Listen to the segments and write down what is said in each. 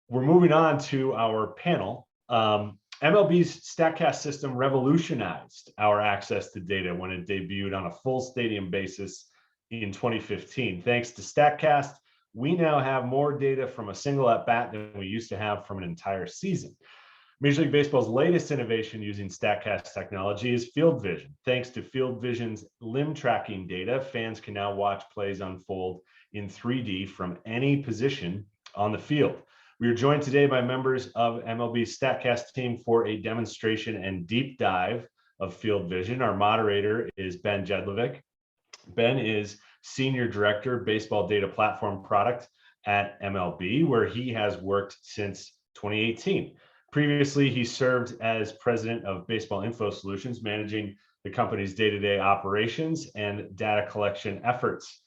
we're moving on to our panel. MLB's Statcast system revolutionized our access to data when it debuted on a full stadium basis in 2015. Thanks to Statcast, we now have more data from a single at-bat than we used to have from an entire season. Major League Baseball's latest innovation using Statcast technology is FieldVision. Thanks to FieldVision's limb tracking data, fans can now watch plays unfold in 3D from any position on the field. We are joined today by members of MLB's Statcast team for a demonstration and deep dive of FieldVision. Our moderator is Ben Jedlovec. Ben is Senior Director, Baseball Data Platform Product at MLB, where he has worked since 2018. Previously, he served as President of Baseball Info Solutions, managing the company's day-to-day operations and data collection efforts.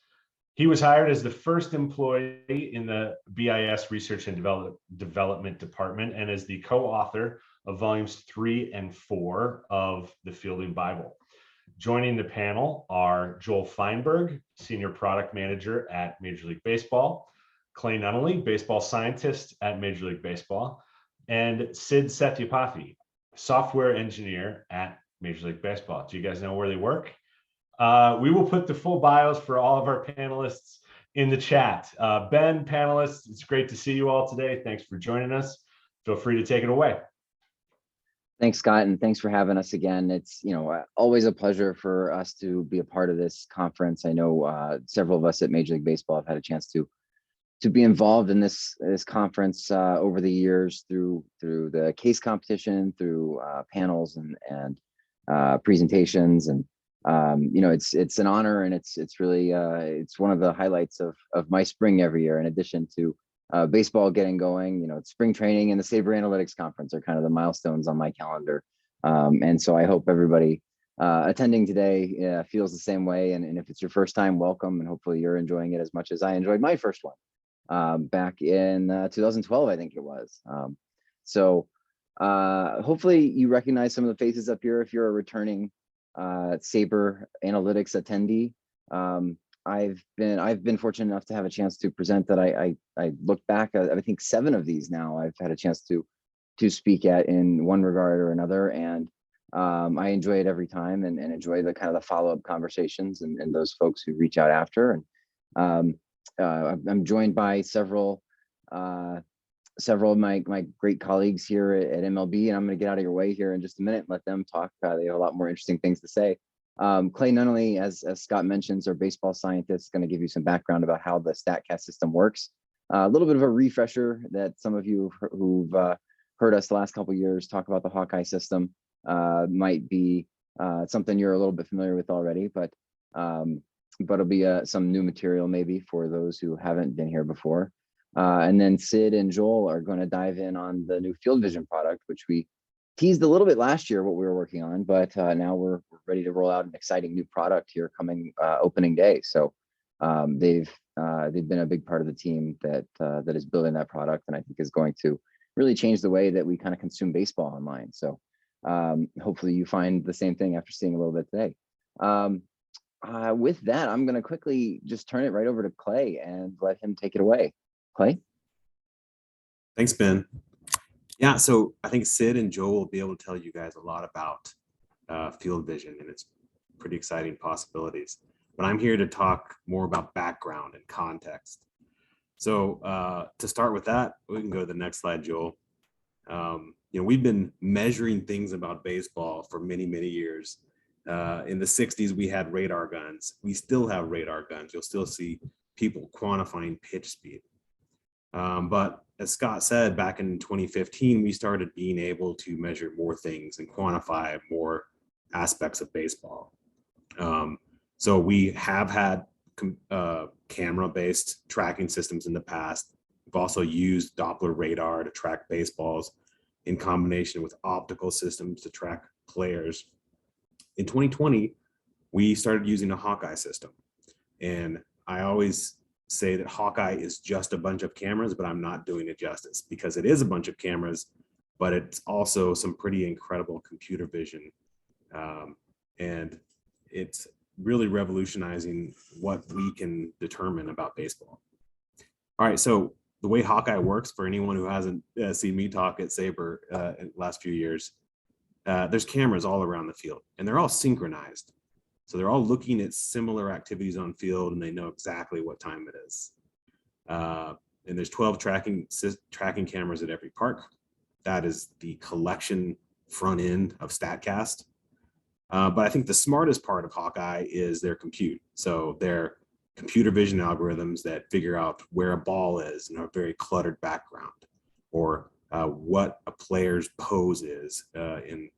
He was hired as the first employee in the BIS Research and Development Department and is the co-author of volumes 3 and 4 of the Fielding Bible. Joining the panel are Joel Feinberg, Senior Product Manager at Major League Baseball, Clay Nunnally, Baseball Scientist at Major League Baseball, and Sid Sethupathi, Software Engineer at Major League Baseball. Do you guys know where they work? We will put the full bios for all of our panelists in the chat. Ben, panelists, it's great to see you all today. Thanks for joining us. Feel free to take it away. Thanks, Scott, and thanks for having us again. It's always a pleasure for us to be a part of this conference. I know several of us at Major League Baseball have had a chance to be involved in this conference over the years through the case competition, through panels and presentations, and it's an honor, and it's really it's one of the highlights of my spring every year. In addition to baseball getting going, it's spring training and the SABR Analytics Conference are kind of the milestones on my calendar, and so I hope everybody attending today feels the same way. And if it's your first time, welcome, and hopefully you're enjoying it as much as I enjoyed my first one back in 2012, I think it was. So hopefully you recognize some of the faces up here if you're a returning SABR Analytics attendee. I've been fortunate enough to have a chance to present that. I look back at, I think 7 of these now I've had a chance to speak at in one regard or another, and I enjoy it every time, and enjoy the kind of the follow-up conversations and those folks who reach out after. And I'm joined by several of my great colleagues here at MLB, and I'm going to get out of your way here in just a minute and let them talk. They have a lot more interesting things to say. Clay Nunnally, as Scott mentions, our baseball scientist, going to give you some background about how the Statcast system works. A little bit of a refresher that some of you who've heard us the last couple of years talk about the Hawkeye system might be something you're a little bit familiar with already, but it'll be some new material maybe for those who haven't been here before. And then Sid and Joel are going to dive in on the new FieldVision product, which we teased a little bit last year what we were working on, but now we're ready to roll out an exciting new product here coming opening day. So they've been a big part of the team that is building that product, and I think is going to really change the way that we kind of consume baseball online. So hopefully you find the same thing after seeing a little bit today. With that, I'm going to quickly just turn it right over to Clay and let him take it away. Clay? Thanks, Ben. Yeah, so I think Sid and Joel will be able to tell you guys a lot about FieldVision and its pretty exciting possibilities. But I'm here to talk more about background and context. So to start with that, we can go to the next slide, Joel. We've been measuring things about baseball for many, many years. In the 60s, we had radar guns. We still have radar guns. You'll still see people quantifying pitch speed. But as Scott said, back in 2015, we started being able to measure more things and quantify more aspects of baseball. So we have had camera-based tracking systems in the past. We've also used Doppler radar to track baseballs in combination with optical systems to track players. In 2020, we started using a Hawkeye system. And I always say that Hawkeye is just a bunch of cameras, but I'm not doing it justice, because it is a bunch of cameras, but it's also some pretty incredible computer vision. And it's really revolutionizing what we can determine about baseball. All right, so the way Hawkeye works, for anyone who hasn't seen me talk at SABR in the last few years, there's cameras all around the field, and they're all synchronized. So they're all looking at similar activities on field, and they know exactly what time it is. And there's 12 tracking cameras at every park. That is the collection front end of Statcast. But I think the smartest part of Hawkeye is their compute. So their computer vision algorithms that figure out where a ball is in a very cluttered background, or what a player's pose is in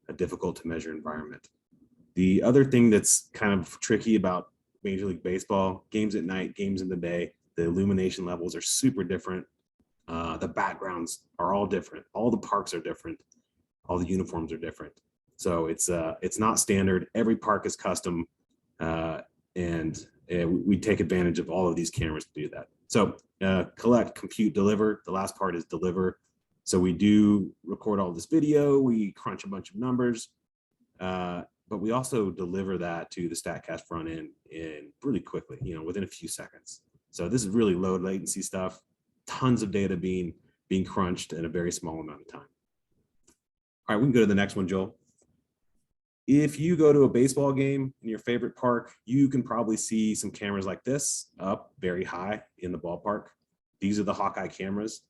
a difficult to measure environment. The other thing that's kind of tricky about Major League Baseball, games at night, games in the day, the illumination levels are super different. The backgrounds are all different. All the parks are different. All the uniforms are different. So it's not standard. Every park is custom, and we take advantage of all of these cameras to do that. So collect, compute, deliver. The last part is deliver. So we do record all this video. We crunch a bunch of numbers, but we also deliver that to the Statcast front end in really quickly, within a few seconds. So this is really low latency stuff. Tons of data being crunched in a very small amount of time. All right, we can go to the next one, Joel. If you go to a baseball game in your favorite park, you can probably see some cameras like this up very high in the ballpark. These are the Hawkeye cameras.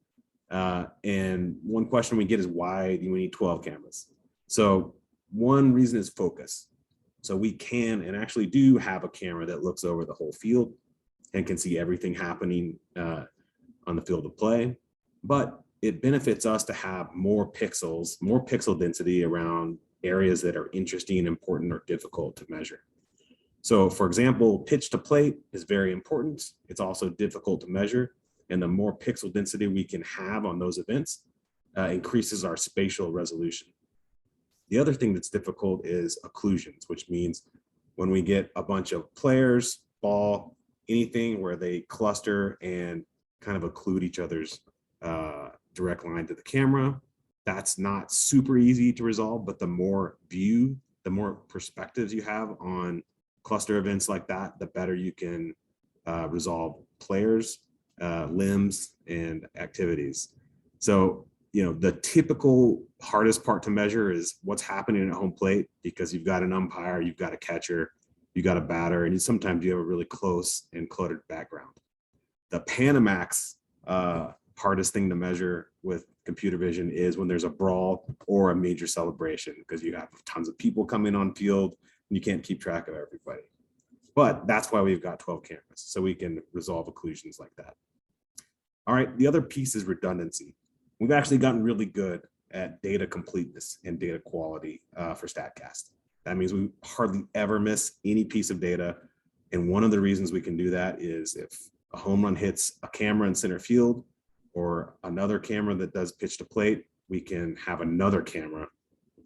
And one question we get is, why do we need 12 cameras? So one reason is focus. So we can and actually do have a camera that looks over the whole field and can see everything happening on the field of play. But it benefits us to have more pixel density around areas that are interesting, important, or difficult to measure. So for example, pitch to plate is very important. It's also difficult to measure. And the more pixel density we can have on those events increases our spatial resolution. The other thing that's difficult is occlusions, which means when we get a bunch of players, ball, anything where they cluster and kind of occlude each other's direct line to the camera, that's not super easy to resolve, but the more perspectives you have on cluster events like that, the better you can resolve players, limbs, and activities. So, the typical hardest part to measure is what's happening at home plate, because you've got an umpire, you've got a catcher, you've got a batter, and sometimes you have a really close and cluttered background. The Panamax hardest thing to measure with computer vision is when there's a brawl or a major celebration, because you have tons of people coming on field and you can't keep track of everybody. But that's why we've got 12 cameras, so we can resolve occlusions like that. All right, the other piece is redundancy. We've actually gotten really good at data completeness and data quality for Statcast. That means we hardly ever miss any piece of data. And one of the reasons we can do that is if a home run hits a camera in center field or another camera that does pitch to plate, we can have another camera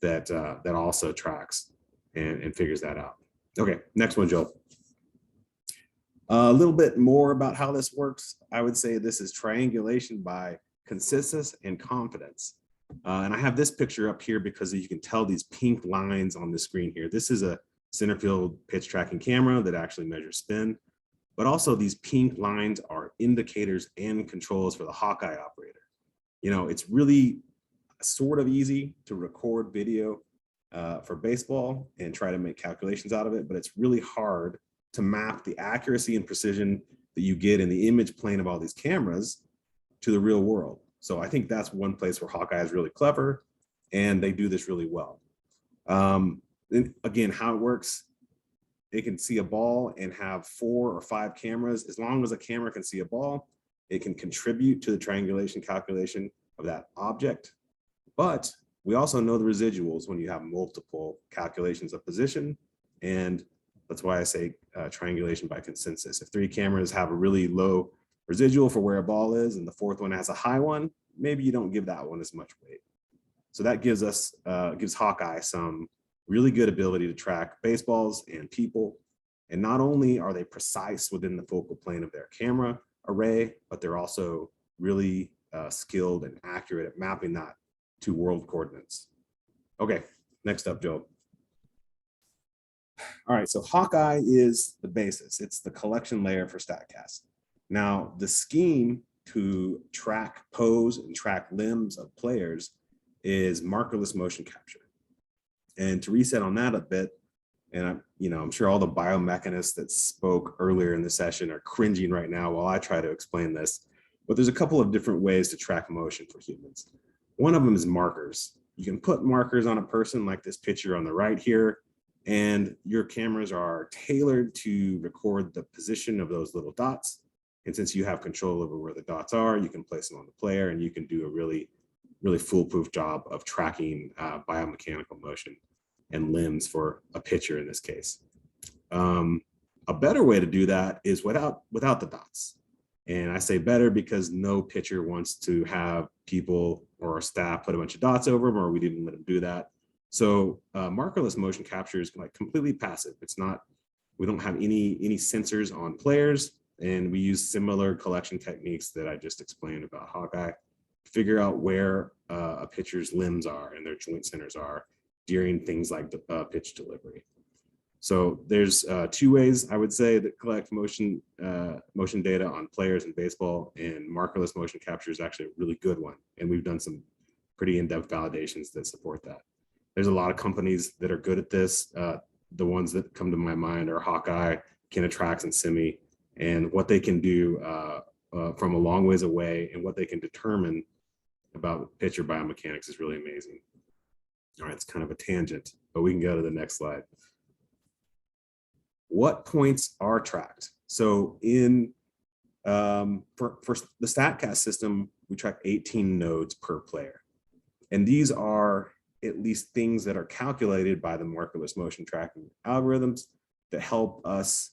that also tracks and figures that out. Okay, next one, Joe. A little bit more about how this works. I would say this is triangulation by consensus and confidence. And I have this picture up here because you can tell these pink lines on the screen here. This is a center field pitch tracking camera that actually measures spin, but also these pink lines are indicators and controls for the Hawkeye operator. It's really sort of easy to record video for baseball and try to make calculations out of it, but it's really hard to map the accuracy and precision that you get in the image plane of all these cameras to the real world. So I think that's one place where Hawkeye is really clever, and they do this really well. And again, how it works, they can see a ball and have 4 or 5 cameras. As long as a camera can see a ball, it can contribute to the triangulation calculation of that object. But we also know the residuals when you have multiple calculations of position, and that's why I say triangulation by consensus. If 3 cameras have a really low residual for where a ball is, and the 4th one has a high one, maybe you don't give that one as much weight. So that gives Hawkeye some really good ability to track baseballs and people. And not only are they precise within the focal plane of their camera array, but they're also really skilled and accurate at mapping that to world coordinates. Okay, next up, Joe. All right, so Hawkeye is the basis. It's the collection layer for Statcast. Now, the scheme to track pose and track limbs of players is markerless motion capture. And to reset on that a bit, and I'm sure all the biomechanists that spoke earlier in the session are cringing right now while I try to explain this, but there's a couple of different ways to track motion for humans. One of them is markers. You can put markers on a person like this picture on the right here, and your cameras are tailored to record the position of those little dots. And since you have control over where the dots are, you can place them on the player, and you can do a really foolproof job of tracking biomechanical motion and limbs for a pitcher in this case. A better way to do that is without the dots. And I say better because no pitcher wants to have people or our staff put a bunch of dots over them, or we didn't let them do that. So markerless motion capture is like completely passive. It's not, we don't have any sensors on players, and we use similar collection techniques that I just explained about Hawkeye, figure out where a pitcher's limbs are and their joint centers are during things like the pitch delivery. So there's two ways I would say that collect motion data on players in baseball, and markerless motion capture is actually a really good one. And we've done some pretty in-depth validations that support that. There's a lot of companies that are good at this. The ones that come to my mind are Hawkeye, Kinetrax, and Simi, and what they can do from a long ways away and what they can determine about pitcher biomechanics is really amazing. All right, it's kind of a tangent, but we can go to the next slide. What points are tracked? So in for the Statcast system, we track 18 nodes per player. And these are at least things that are calculated by the markerless motion tracking algorithms that help us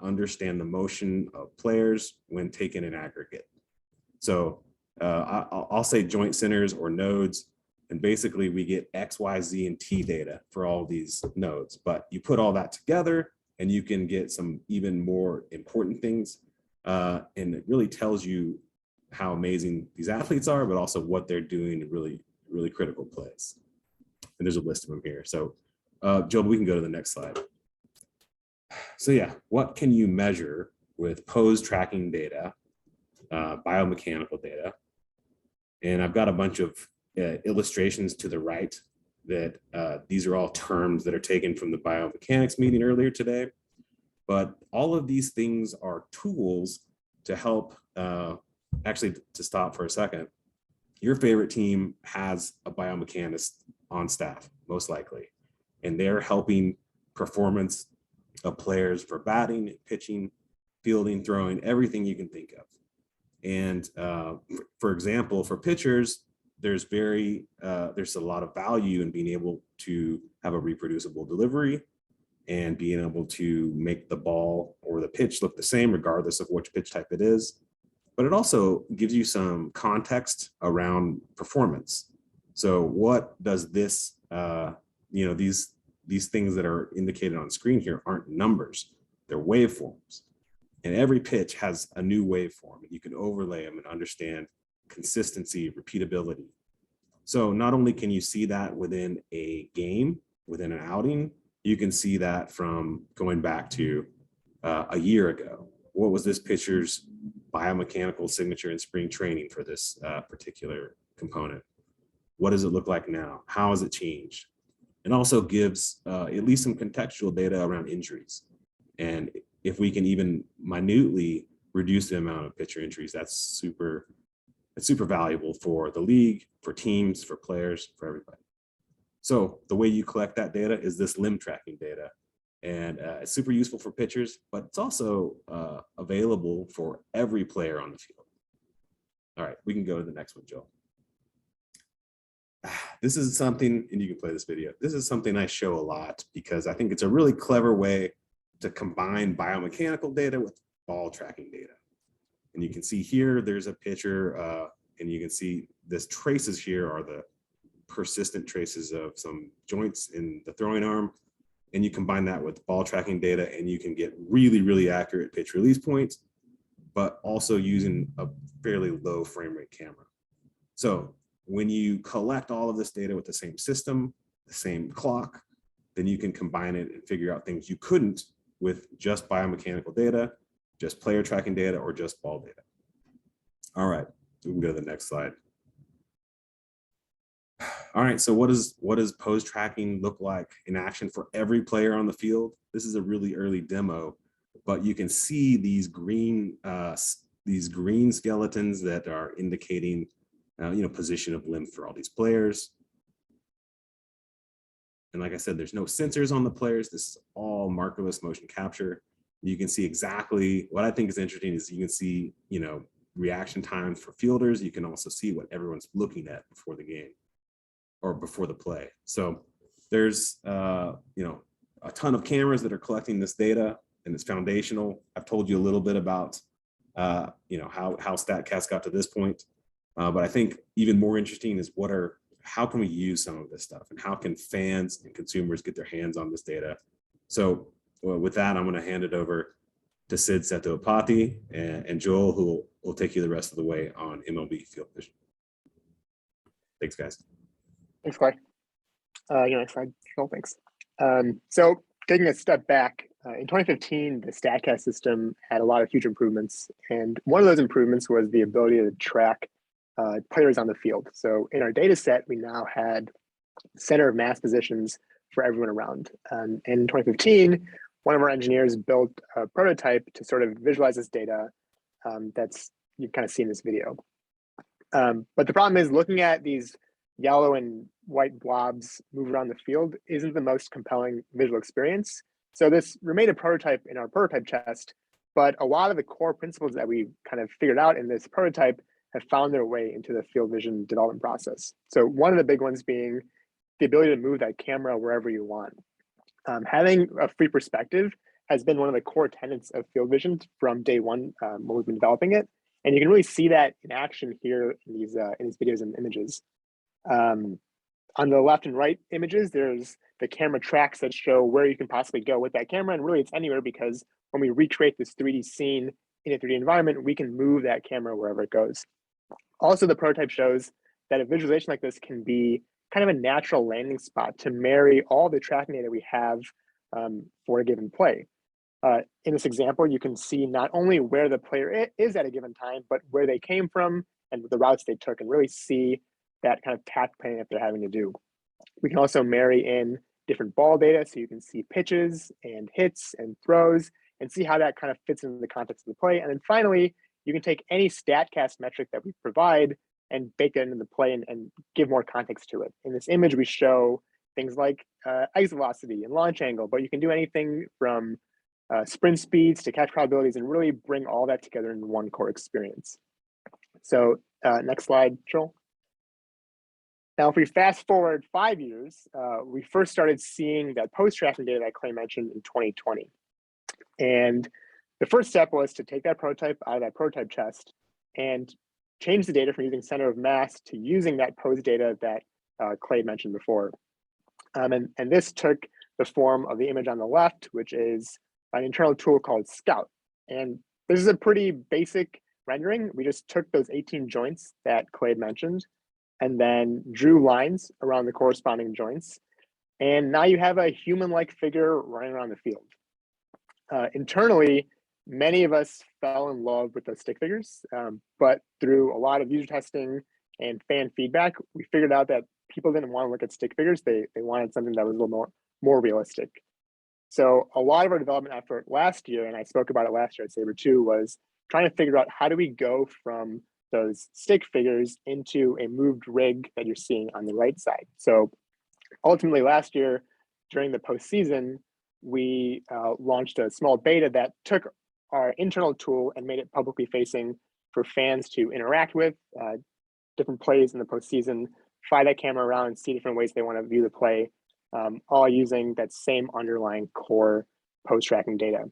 understand the motion of players when taken in aggregate. So I'll say joint centers or nodes, and basically we get X, Y, Z, and T data for all these nodes, but you put all that together and you can get some even more important things. And it really tells you how amazing these athletes are, but also what they're doing in really critical plays. And there's a list of them here. So Joe, we can go to the next slide. So yeah, what can you measure with pose tracking data, biomechanical data? And I've got a bunch of illustrations to the right that these are all terms that are taken from the biomechanics meeting earlier today. But all of these things are tools to help, actually to stop for a second, your favorite team has a biomechanist on staff, most likely, and they're helping performance of players for batting, pitching, fielding, throwing, everything you can think of. And for example, for pitchers, there's a lot of value in being able to have a reproducible delivery and being able to make the ball or the pitch look the same regardless of which pitch type it is. But it also gives you some context around performance. So what does this, these things that are indicated on screen here aren't numbers, they're waveforms. And every pitch has a new waveform, and you can overlay them and understand consistency, repeatability. So not only can you see that within a game, within an outing, you can see that from going back to a year ago. What was this pitcher's biomechanical signature in spring training for this particular component? What does it look like now? How has it changed? It also gives at least some contextual data around injuries. And if we can even minutely reduce the amount of pitcher injuries, it's super valuable for the league, for teams, for players, for everybody. So the way you collect that data is this limb tracking data. And it's super useful for pitchers, but it's also available for every player on the field. All right, we can go to the next one, Joel. This is something, and you can play this video. This is something I show a lot because I think it's a really clever way to combine biomechanical data with ball tracking data. And you can see here, there's a pitcher, and you can see this traces here are the persistent traces of some joints in the throwing arm. And you combine that with ball tracking data, and you can get really accurate pitch release points, but also using a fairly low frame rate camera. So when you collect all of this data with the same system, the same clock, then you can combine it and figure out things you couldn't with just biomechanical data, just player tracking data, or just ball data. All right, we can go to the next slide. All right, so what does pose tracking look like in action for every player on the field? This is a really early demo, but you can see these green skeletons that are indicating position of limb for all these players. And like I said, there's no sensors on the players. This is all markerless motion capture. You can see exactly what I think is interesting is you can see, reaction times for fielders. You can also see what everyone's looking at before the game or before the play. So there's, a ton of cameras that are collecting this data, and it's foundational. I've told you a little bit about, how Statcast got to this point. But I think even more interesting is how can we use some of this stuff, and how can fans and consumers get their hands on this data? So with that, I'm going to hand it over to Sid Sethupathi and Joel, who will take you the rest of the way on MLB FieldVision. Thanks, guys. Thanks, Clay. Next slide. Joel, thanks. So taking a step back, in 2015, the Statcast system had a lot of huge improvements. And one of those improvements was the ability to track players on the field. So in our data set, we now had center of mass positions for everyone around. And in 2015, one of our engineers built a prototype to sort of visualize this data that's you kind of see in this video. But the problem is looking at these yellow and white blobs move around the field isn't the most compelling visual experience. So this remained a prototype in our prototype test, but a lot of the core principles that we kind of figured out in this prototype have found their way into the FieldVision development process. So one of the big ones being the ability to move that camera wherever you want. Having a free perspective has been one of the core tenets of FieldVision from day one when we've been developing it. And you can really see that in action here in these videos and images. On the left and right images, there's the camera tracks that show where you can possibly go with that camera. And really it's anywhere, because when we recreate this 3D scene in a 3D environment, we can move that camera wherever it goes. Also, the prototype shows that a visualization like this can be kind of a natural landing spot to marry all the tracking data we have for a given play. In this example, you can see not only where the player is at a given time, but where they came from and the routes they took, and really see that kind of tact planning that they're having to do. We can also marry in different ball data, so you can see pitches and hits and throws and see how that kind of fits into the context of the play. And then finally, you can take any Statcast metric that we provide and bake it into the play and give more context to it. In this image, we show things like ice velocity and launch angle, but you can do anything from sprint speeds to catch probabilities and really bring all that together in one core experience. So next slide, Joel. Now, if we fast forward 5 years, we first started seeing that post-tracking data that Clay mentioned in 2020. And the first step was to take that prototype out of that prototype test and change the data from using center of mass to using that pose data that Clay mentioned before. And this took the form of the image on the left, which is an internal tool called Scout. And this is a pretty basic rendering. We just took those 18 joints that Clay mentioned and then drew lines around the corresponding joints. And now you have a human-like figure running around the field. Internally, many of us fell in love with those stick figures, but through a lot of user testing and fan feedback, we figured out that people didn't want to look at stick figures. They wanted something that was a little more realistic. So a lot of our development effort last year, and I spoke about it last year at SABR 2, was trying to figure out how do we go from those stick figures into a moved rig that you're seeing on the right side. So ultimately last year, during the postseason, we launched a small beta that took our internal tool and made it publicly facing for fans to interact with different plays in the postseason, fly that camera around and see different ways they want to view the play, all using that same underlying core post-tracking data.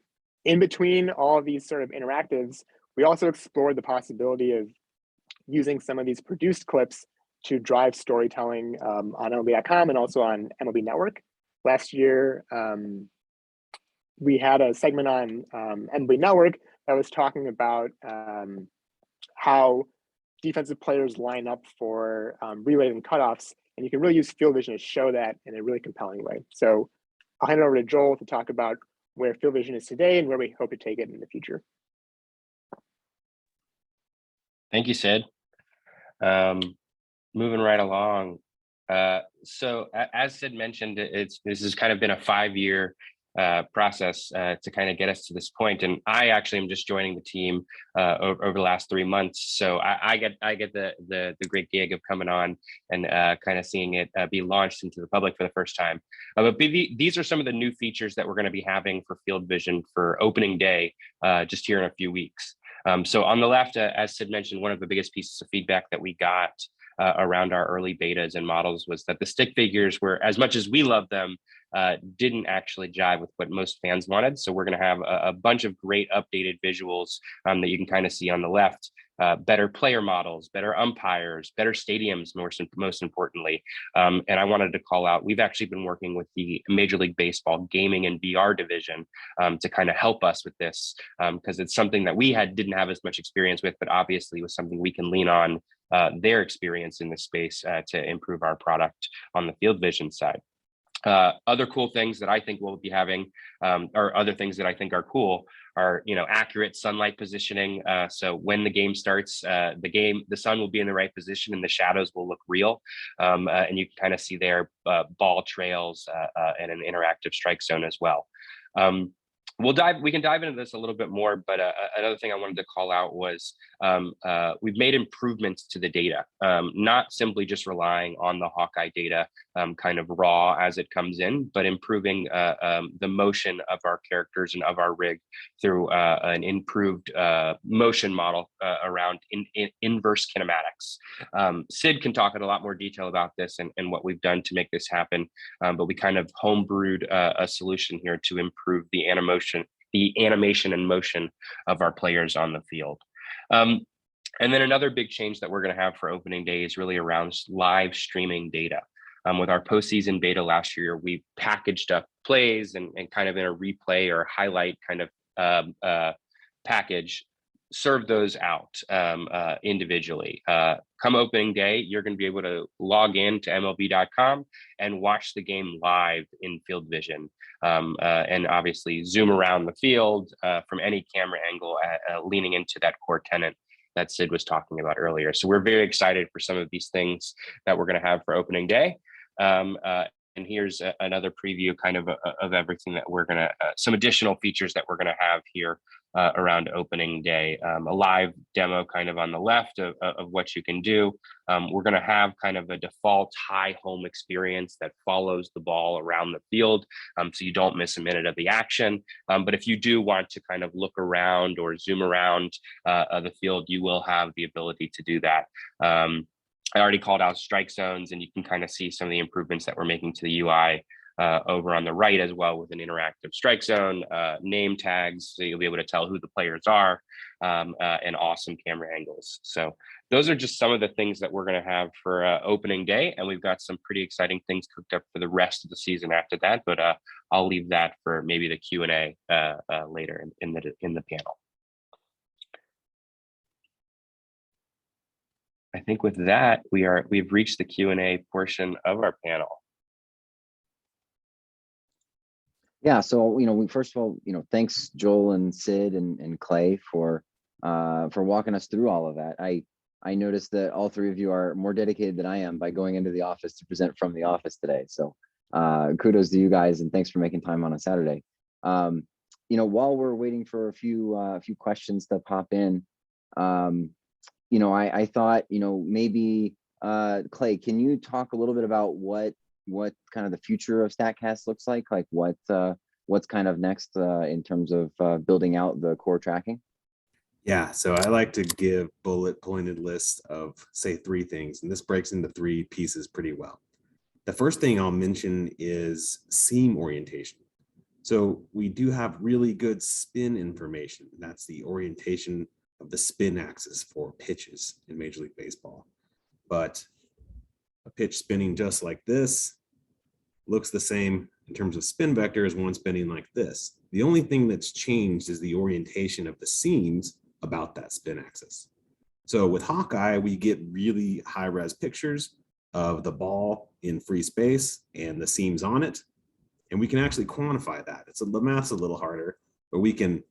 In between all of these sort of interactives, we also explored the possibility of using some of these produced clips to drive storytelling on MLB.com and also on MLB Network. Last year, we had a segment on MLB Network that was talking about how defensive players line up for relays and cutoffs, and you can really use FieldVision to show that in a really compelling way. So I'll hand it over to Joel to talk about where FieldVision is today and where we hope to take it in the future. Thank you, Sid. Moving right along. So as Sid mentioned, this has kind of been a 5-year process to kind of get us to this point. And I actually am just joining the team over the last 3 months. So I get the great gig of coming on and kind of seeing it be launched into the public for the first time. But these are some of the new features that we're going to be having for FieldVision for opening day just here in a few weeks. So on the left, as Sid mentioned, one of the biggest pieces of feedback that we got around our early betas and models was that the stick figures were, as much as we love them, didn't actually jive with what most fans wanted. So we're going to have a bunch of great updated visuals that you can kind of see on the left. Better player models, better umpires, better stadiums, most importantly. And I wanted to call out, we've actually been working with the Major League Baseball gaming and VR division to kind of help us with this, because it's something that we didn't have as much experience with, but obviously was something we can lean on their experience in this space to improve our product on the FieldVision side. Other cool things that I think we'll be having, or other things that I think are cool, are accurate sunlight positioning. So when the game starts, the sun will be in the right position and the shadows will look real, and you can kind of see their ball trails and an interactive strike zone as well. We can dive into this a little bit more, but another thing I wanted to call out was we've made improvements to the data, not simply just relying on the Hawkeye data kind of raw as it comes in, but improving the motion of our characters and of our rig through an improved motion model around inverse kinematics. Sid can talk in a lot more detail about this and what we've done to make this happen, but we kind of homebrewed a solution here to improve the animation and motion of our players on the field. And then another big change that we're going to have for opening day is really around live streaming data. With our postseason beta last year, we packaged up plays and kind of in a replay or highlight kind of package, serve those out individually. Come opening day, you're going to be able to log in to MLB.com and watch the game live in FieldVision, and obviously zoom around the field from any camera angle, leaning into that core tenet that Sid was talking about earlier. So we're very excited for some of these things that we're going to have for opening day. And here's another preview kind of everything that we're going to, some additional features that we're going to have here around opening day. A live demo kind of on the left of what you can do. We're going to have kind of a default high home experience that follows the ball around the field, so you don't miss a minute of the action. But if you do want to kind of look around or zoom around the field, you will have the ability to do that. I already called out strike zones, and you can kind of see some of the improvements that we're making to the UI over on the right as well, with an interactive strike zone, name tags, so you'll be able to tell who the players are, and awesome camera angles. So those are just some of the things that we're going to have for opening day, and we've got some pretty exciting things cooked up for the rest of the season after that. But I'll leave that for maybe the Q&A later in the panel. I think with that, we've reached the Q&A portion of our panel. Yeah, so we first of all, thanks Joel and Sid and Clay for walking us through all of that. I noticed that all three of you are more dedicated than I am by going into the office to present from the office today. So kudos to you guys, and thanks for making time on a Saturday. While we're waiting for a few questions to pop in, I thought, maybe Clay, can you talk a little bit about what kind of the future of Statcast looks like what's kind of next in terms of building out the core tracking? Yeah, so I like to give bullet pointed lists of, say, 3 things, and this breaks into 3 pieces pretty well. The first thing I'll mention is seam orientation. So we do have really good spin information. That's the orientation of the spin axis for pitches in Major League Baseball. But a pitch spinning just like this looks the same in terms of spin vector as one spinning like this. The only thing that's changed is the orientation of the seams about that spin axis. So with Hawkeye, we get really high-res pictures of the ball in free space and the seams on it, and we can actually quantify that. The math's a little harder, but we can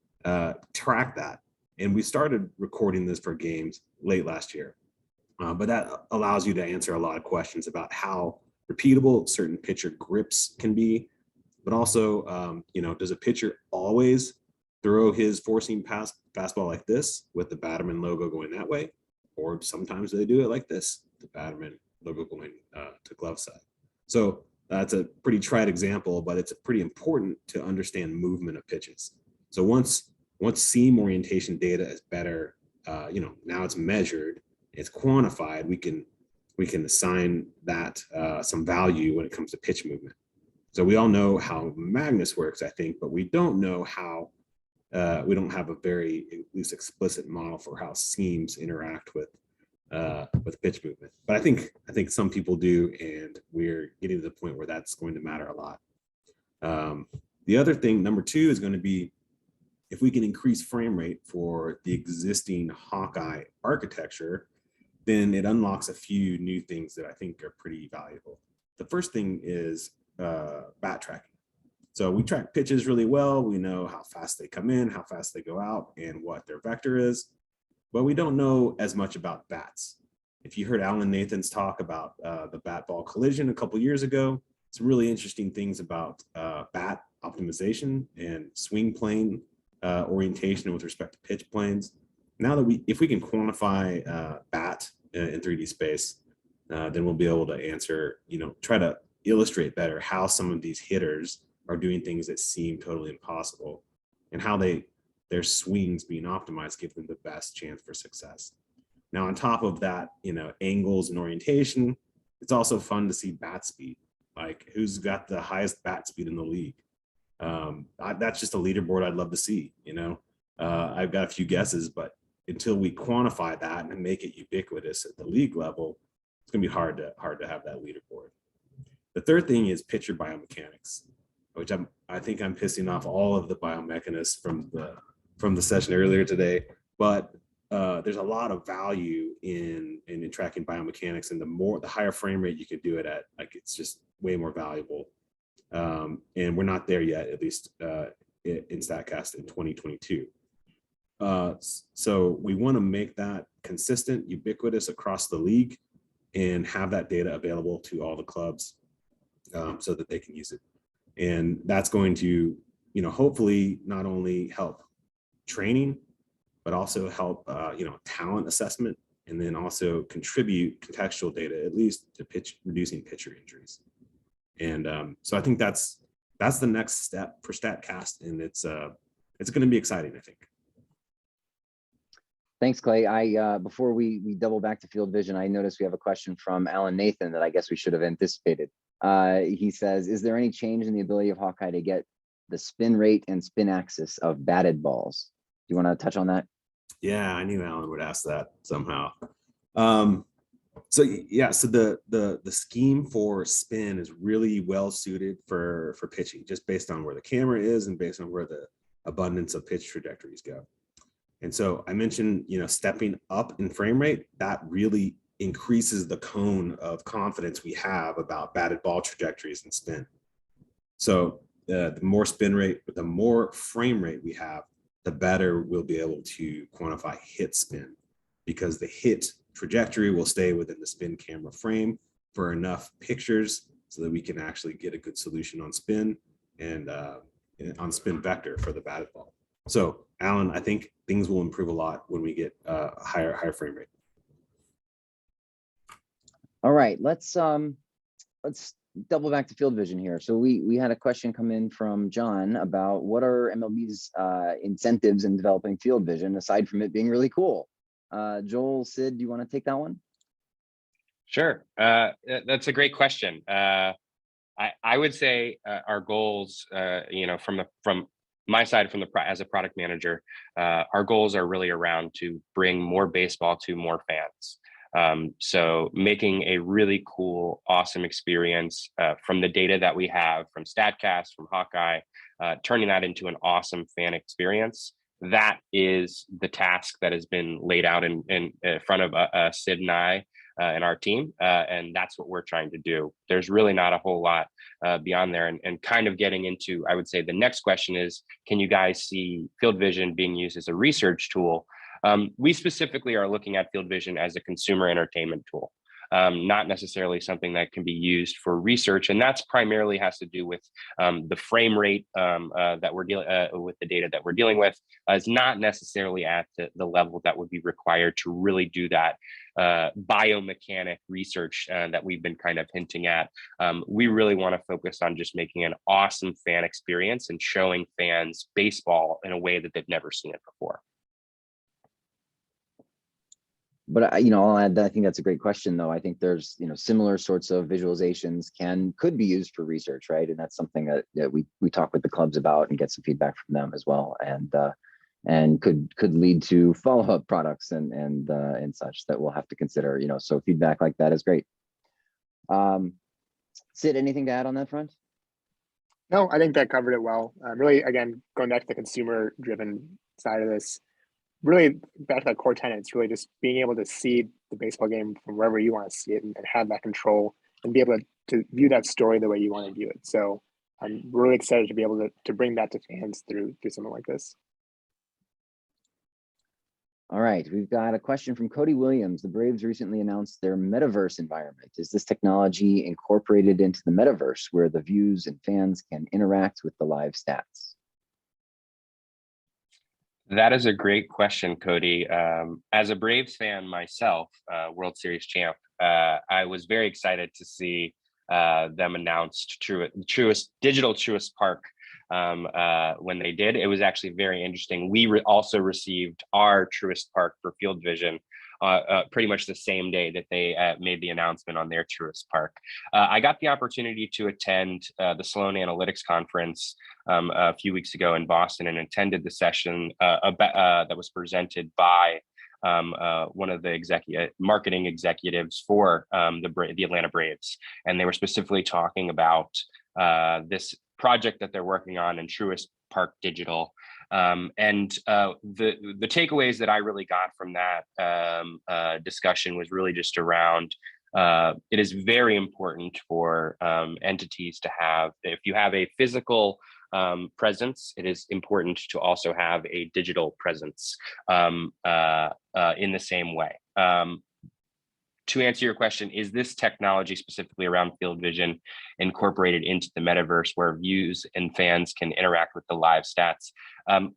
track that. And we started recording this for games late last year. But that allows you to answer a lot of questions about how repeatable certain pitcher grips can be, but also, does a pitcher always throw his four-seam fastball like this with the Batterman logo going that way? Or sometimes they do it like this, the Batterman logo going to glove side. So that's a pretty trite example, but it's pretty important to understand movement of pitches. So once seam orientation data is better, now it's measured, it's quantified, we can assign that some value when it comes to pitch movement. So we all know how Magnus works, I think, but we don't know how, we don't have a very at least explicit model for how seams interact with pitch movement. But I think some people do, and we're getting to the point where that's going to matter a lot. The other thing, number two, is going to be if we can increase frame rate for the existing Hawkeye architecture, then it unlocks a few new things that I think are pretty valuable. The first thing is bat tracking. So we track pitches really well. We know how fast they come in, how fast they go out, and what their vector is, but we don't know as much about bats. If you heard Alan Nathan's talk about the bat ball collision a couple years ago, some really interesting things about bat optimization and swing plane orientation with respect to pitch planes. Now that if we can quantify bat in 3D space, then we'll be able to answer, try to illustrate better how some of these hitters are doing things that seem totally impossible, and how their swings being optimized give them the best chance for success. Now, on top of that, angles and orientation, it's also fun to see bat speed, like who's got the highest bat speed in the league. That's just a leaderboard I'd love to see. I've got a few guesses, but until we quantify that and make it ubiquitous at the league level, it's going to be hard to have that leaderboard. The third thing is pitcher biomechanics, which I think I'm pissing off all of the biomechanists from the session earlier today. But there's a lot of value in tracking biomechanics, and the higher frame rate you can do it at, like, it's just way more valuable. And we're not there yet, at least in Statcast in 2022. So we want to make that consistent, ubiquitous across the league, and have that data available to all the clubs so that they can use it. And that's going to, hopefully not only help training, but also help, talent assessment, and then also contribute contextual data, at least to reducing pitcher injuries. And so I think that's the next step for Statcast, and it's going to be exciting, I think. Thanks, Clay. Before we double back to FieldVision, I noticed we have a question from Alan Nathan that I guess we should have anticipated. He says, is there any change in the ability of Hawkeye to get the spin rate and spin axis of batted balls? Do you want to touch on that? Yeah, I knew Alan would ask that somehow. So the scheme for spin is really well suited for pitching, just based on where the camera is and based on where the abundance of pitch trajectories go. And so I mentioned, stepping up in frame rate, that really increases the cone of confidence we have about batted ball trajectories and spin. So the more spin rate, the more frame rate we have, the better we'll be able to quantify hit spin, because the hit trajectory will stay within the spin camera frame for enough pictures so that we can actually get a good solution on spin and on spin vector for the batted ball. So, Alan, I think things will improve a lot when we get higher frame rate. All right, let's double back to FieldVision here. So we had a question come in from John about what are MLB's incentives in developing FieldVision, aside from it being really cool. Joel, Sid, do you want to take that one? Sure. That's a great question. I would say our goals, from my side, as a product manager, our goals are really around to bring more baseball to more fans. So making a really cool, awesome experience from the data that we have from Statcast, from Hawkeye, turning that into an awesome fan experience. That is the task that has been laid out in front of Sid and I in our team, and that's what we're trying to do. There's really not a whole lot beyond there, and kind of getting into, I would say the next question is, can you guys see FieldVision being used as a research tool? We specifically are looking at FieldVision as a consumer entertainment tool. Not necessarily something that can be used for research, and that's primarily has to do with the frame rate that we're dealing with. The data that we're dealing with is not necessarily at the level that would be required to really do that biomechanic research that we've been kind of hinting at. We really want to focus on just making an awesome fan experience and showing fans baseball in a way that they've never seen it before. But I'll add that I think that's a great question, though. I think there's, similar sorts of visualizations could be used for research, right? And that's something that we talk with the clubs about and get some feedback from them as well, and could lead to follow-up products and such that we'll have to consider. So feedback like that is great. Sid, anything to add on that front? No, I think that covered it well. Really, again, going back to the consumer-driven side of this. Really back to that core tenet, it's really just being able to see the baseball game from wherever you want to see it and have that control and be able to view that story the way you want to view it. So I'm really excited to be able to bring that to fans through something like this. All right, we've got a question from Cody Williams. The Braves recently announced their metaverse environment. Is this technology incorporated into the metaverse where the views and fans can interact with the live stats? That is a great question, Cody. As a Braves fan myself, World Series champ, I was very excited to see them announced Digital Truist Park when they did. It was actually very interesting. We also received our Truist Park for FieldVision pretty much the same day that they made the announcement on their Truist Park. I got the opportunity to attend the Sloan Analytics Conference a few weeks ago in Boston and attended the session that was presented by one of the marketing executives for the Atlanta Braves. And they were specifically talking about this project that they're working on in Truist Park Digital. And the takeaways that I really got from that discussion was really just around it is very important for entities to have, if you have a physical presence, it is important to also have a digital presence in the same way. To answer your question, is this technology specifically around FieldVision incorporated into the metaverse where views and fans can interact with the live stats? I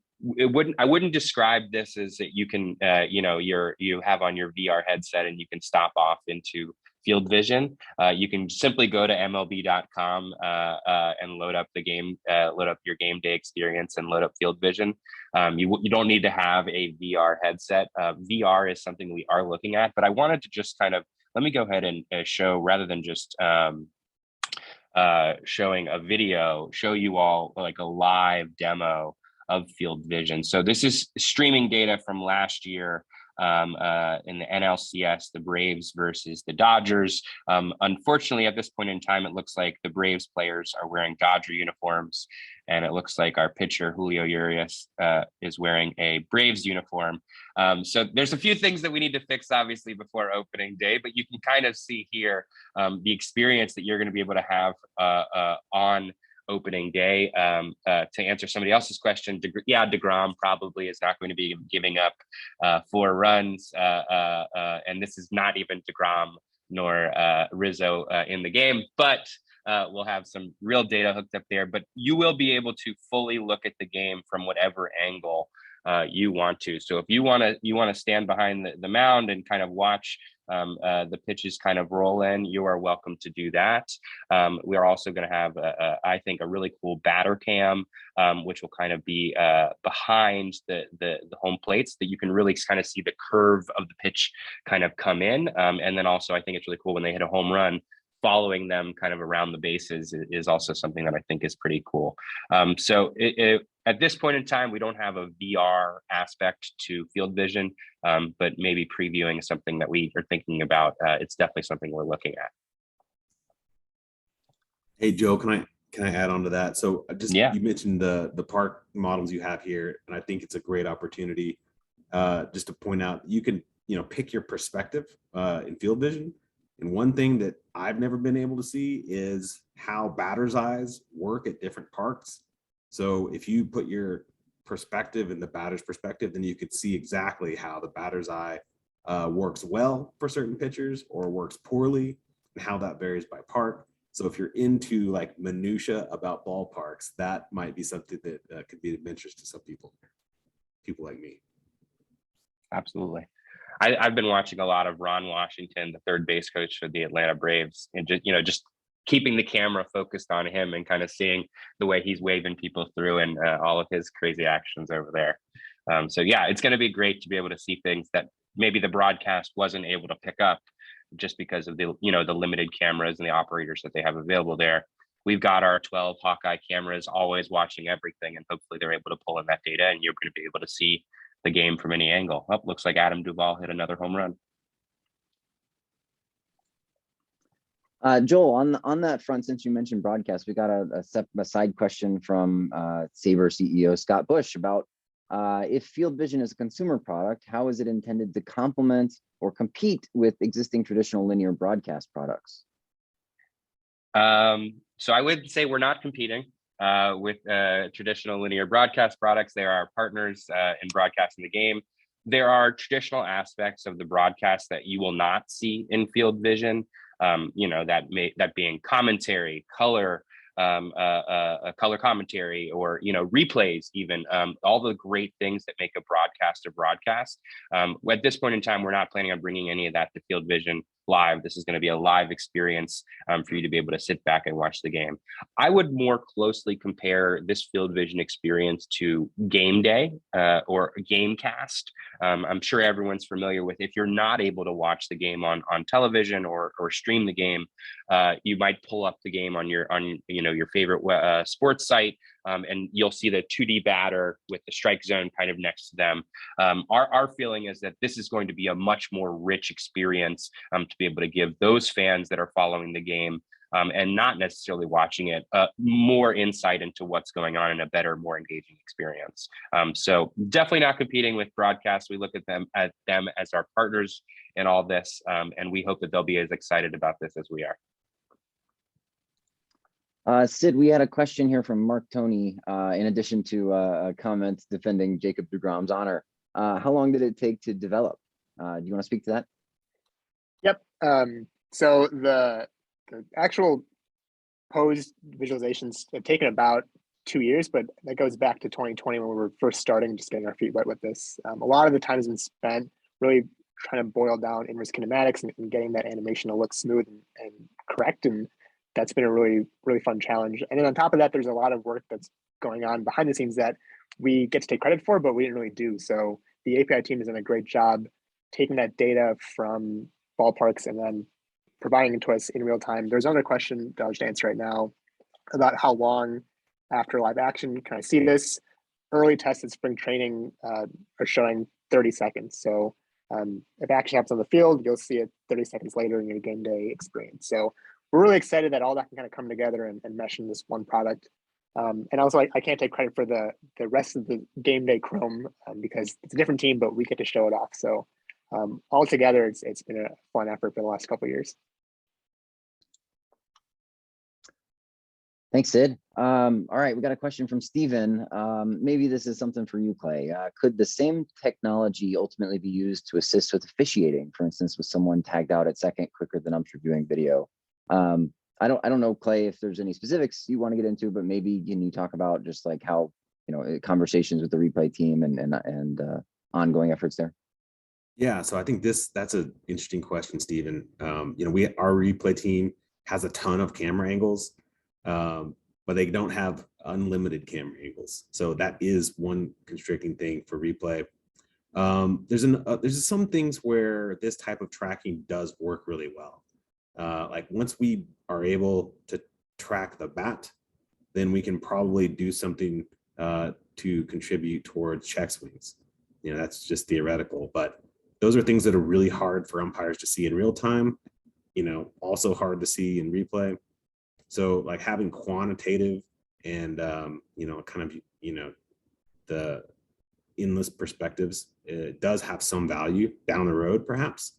wouldn't describe this as that you can, you have on your VR headset and you can stop off into FieldVision. You can simply go to MLB.com and load up the game, load up your game day experience and load up FieldVision. You don't need to have a VR headset. VR is something we are looking at, but I wanted to just let me go ahead and show, rather than just showing a video, show you all like a live demo of FieldVision. So this is streaming data from last year in the NLCS, the Braves versus the Dodgers. Unfortunately, at this point in time, it looks like the Braves players are wearing Dodger uniforms, and it looks like our pitcher, Julio Urias, is wearing a Braves uniform. So there's a few things that we need to fix, obviously, before opening day, but you can kind of see here the experience that you're going to be able to have on opening day. To answer somebody else's question, DeGrom probably is not going to be giving up 4 runs, and this is not even DeGrom nor Rizzo in the game, but we'll have some real data hooked up there. But you will be able to fully look at the game from whatever angle you want to. So if you want to stand behind the mound and kind of watch the pitches kind of roll in, you are welcome to do that. We are also going to have, I think, a really cool batter cam, which will kind of be behind the home plates, that you can really kind of see the curve of the pitch kind of come in. And then also, I think it's really cool when they hit a home run, following them kind of around the bases is also something that I think is pretty cool. So at this point in time, we don't have a VR aspect to FieldVision, but maybe previewing is something that we are thinking about. It's definitely something we're looking at. Hey, Joe, can I add on to that? So you mentioned the park models you have here, and I think it's a great opportunity just to point out, you can, pick your perspective in field vision. And one thing that I've never been able to see is how batter's eyes work at different parks. So if you put your perspective in the batter's perspective, then you could see exactly how the batter's eye works well for certain pitchers or works poorly, and how that varies by park. So if you're into like minutia about ballparks, that might be something that could be of interest to some people like me. Absolutely. I've been watching a lot of Ron Washington, the third base coach for the Atlanta Braves, and just keeping the camera focused on him and kind of seeing the way he's waving people through and all of his crazy actions over there. So yeah, it's going to be great to be able to see things that maybe the broadcast wasn't able to pick up just because of the limited cameras and the operators that they have available there. We've got our 12 Hawkeye cameras always watching everything, and hopefully they're able to pull in that data and you're going to be able to see the game from any angle. Oh, looks like Adam Duvall hit another home run. Joel, on that front, since you mentioned broadcast, we got a side question from SABR CEO Scott Bush about if FieldVision is a consumer product, how is it intended to complement or compete with existing traditional linear broadcast products? So I would say we're not competing with traditional linear broadcast products. They are our partners in broadcasting the game. There are traditional aspects of the broadcast that you will not see in FieldVision. That being commentary, color, color commentary, or replays, even all the great things that make a broadcast a broadcast. At this point in time, we're not planning on bringing any of that to FieldVision live. This is going to be a live experience for you to be able to sit back and watch the game. I would more closely compare this FieldVision experience to game day or Gamecast. I'm sure everyone's familiar with, if you're not able to watch the game on television or stream the game, you might pull up the game on your favorite sports site, and you'll see the 2D batter with the strike zone kind of next to them. Our feeling is that this is going to be a much more rich experience to be able to give those fans that are following the game and not necessarily watching it more insight into what's going on in a better, more engaging experience. So definitely not competing with broadcasts. We look at them as our partners in all this, and we hope that they'll be as excited about this as we are. Sid, we had a question here from Mark Tony, in addition to a comment defending Jacob deGrom's honor. How long did it take to develop? Do you want to speak to that? Yep. So the actual posed visualizations have taken about 2 years, but that goes back to 2020 when we were first starting, just getting our feet wet with this. A lot of the time has been spent really trying to boil down inverse kinematics and getting that animation to look smooth and correct. And that's been a really, really fun challenge. And then on top of that, there's a lot of work that's going on behind the scenes that we get to take credit for, but we didn't really do. So the API team has done a great job taking that data from ballparks and then providing it to us in real time. There's another question that I'll just answer right now about how long after live action can I see this. Early tests at spring training are showing 30 seconds. So if action happens on the field, you'll see it 30 seconds later in your game day experience. So we're really excited that all that can kind of come together and mesh in this one product. And also, I can't take credit for the rest of the game day Chrome because it's a different team, but we get to show it off. So all together, it's been a fun effort for the last couple of years. Thanks, Sid. All right, we got a question from Steven. Maybe this is something for you, Clay. Could the same technology ultimately be used to assist with officiating, for instance, with someone tagged out at second quicker than umps reviewing video? I don't know, Clay, if there's any specifics you want to get into, but maybe can you talk about just like how, conversations with the replay team and ongoing efforts there? Yeah, so I think that's an interesting question, Stephen. Our replay team has a ton of camera angles, but they don't have unlimited camera angles. So that is one constricting thing for replay. There's some things where this type of tracking does work really well. Like once we are able to track the bat, then we can probably do something to contribute towards check swings. That's just theoretical, but those are things that are really hard for umpires to see in real time, also hard to see in replay. So like having quantitative and, the endless perspectives. It does have some value down the road, perhaps.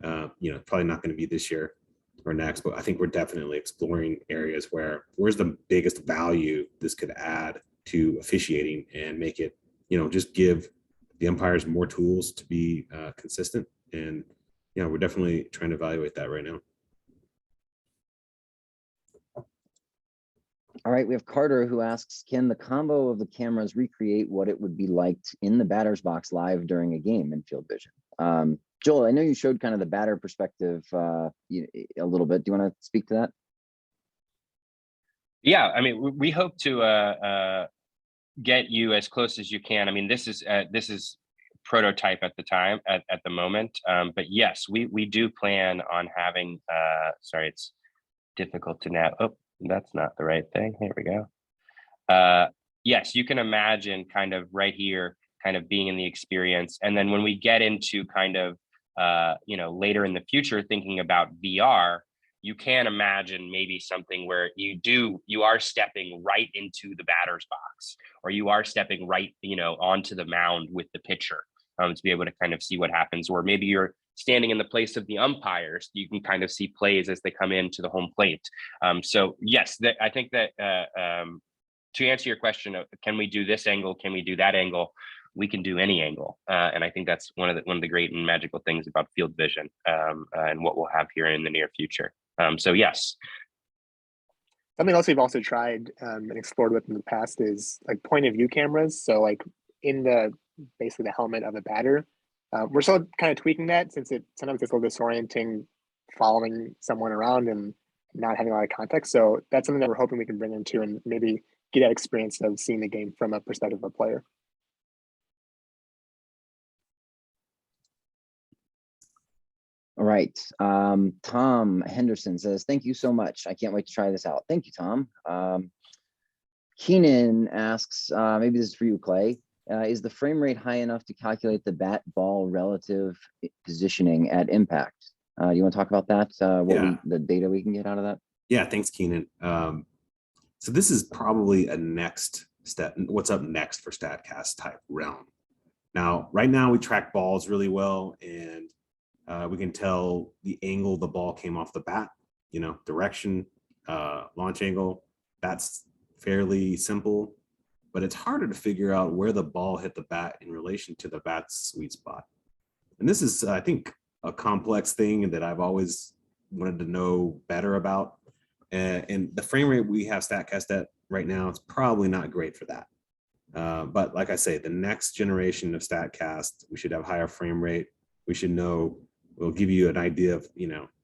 Probably not going to be this year or next, but I think we're definitely exploring areas where's the biggest value this could add to officiating and make it, just give the umpires more tools to be consistent. And we're definitely trying to evaluate that right now. All right, we have Carter who asks, can the combo of the cameras recreate what it would be like in the batter's box live during a game in FieldVision? Joel, I know you showed kind of the batter perspective a little bit. Do you want to speak to that? Yeah, I mean, we hope to get you as close as you can. I mean, this is prototype at the moment, but yes, we do plan on having. Sorry, it's difficult to now. Oh, that's not the right thing. Here we go. Yes, you can imagine kind of right here, kind of being in the experience, and then when we get into kind of later in the future, thinking about VR, you can imagine maybe something where you are stepping right into the batter's box, or you are stepping right, onto the mound with the pitcher, to be able to kind of see what happens, or maybe you're standing in the place of the umpires. You can kind of see plays as they come into the home plate. So yes, I think that to answer your question of can we do this angle, can we do that angle, we can do any angle, and I think that's one of the great and magical things about FieldVision and what we'll have here in the near future. So yes. Something else we've also tried and explored with in the past is like point of view cameras. So like in basically the helmet of a batter. We're still kind of tweaking that, since sometimes it's a little disorienting following someone around and not having a lot of context. So that's something that we're hoping we can bring into and maybe get that experience of seeing the game from a perspective of a player. All right. Tom Henderson says, thank you so much. I can't wait to try this out. Thank you, Tom. Keenan asks, maybe this is for you, Clay. Is the frame rate high enough to calculate the bat ball relative positioning at impact? You want to talk about that? The data we can get out of that? Yeah, thanks, Keenan. So this is probably a next step. What's up next for Statcast type realm? Now, right now we track balls really well, and we can tell the angle the ball came off the bat, direction, launch angle. That's fairly simple, but it's harder to figure out where the ball hit the bat in relation to the bat's sweet spot. And this is, I think, a complex thing that I've always wanted to know better about. And the frame rate we have Statcast at right now, it's probably not great for that. But like I say, the next generation of Statcast, we should have higher frame rate. We should know, we'll give you an idea of,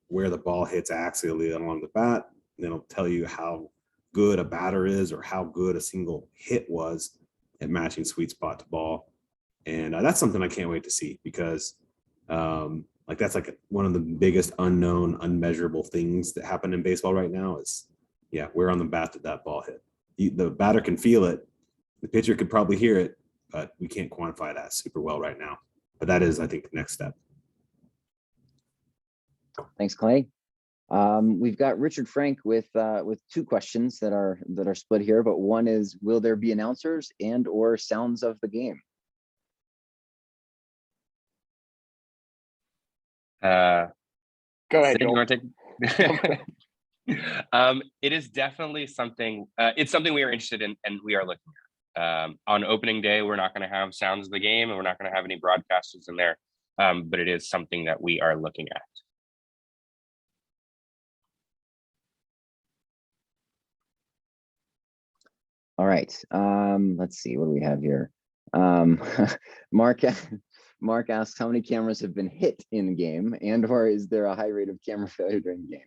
where the ball hits axially along the bat. And then it'll tell you how good a batter is or how good a single hit was at matching sweet spot to ball. And that's something I can't wait to see, because that's like one of the biggest unknown, unmeasurable things that happen in baseball right now is, where on the bat did that ball hit? The batter can feel it. The pitcher could probably hear it, but we can't quantify that super well right now. But that is, I think, the next step. Thanks, Clay. We've got Richard Frank with two questions that are split here, but one is, will there be announcers and or sounds of the game? Go ahead, Joel. You want to take? It is definitely something. It's something we are interested in, and we are looking at. On opening day, we're not going to have sounds of the game, and we're not going to have any broadcasters in there. But it is something that we are looking at. All right. Let's see. What do we have here? Mark asks, how many cameras have been hit in the game, and or is there a high rate of camera failure during the game?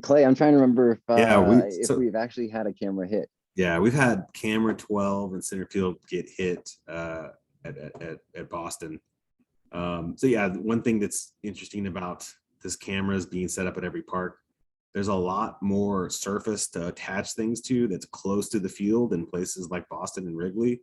Clay, I'm trying to remember if we've actually had a camera hit. Yeah, we've had camera 12 in center field get hit at Boston. So yeah, one thing that's interesting about this camera is being set up at every park. There's a lot more surface to attach things to that's close to the field in places like Boston and Wrigley.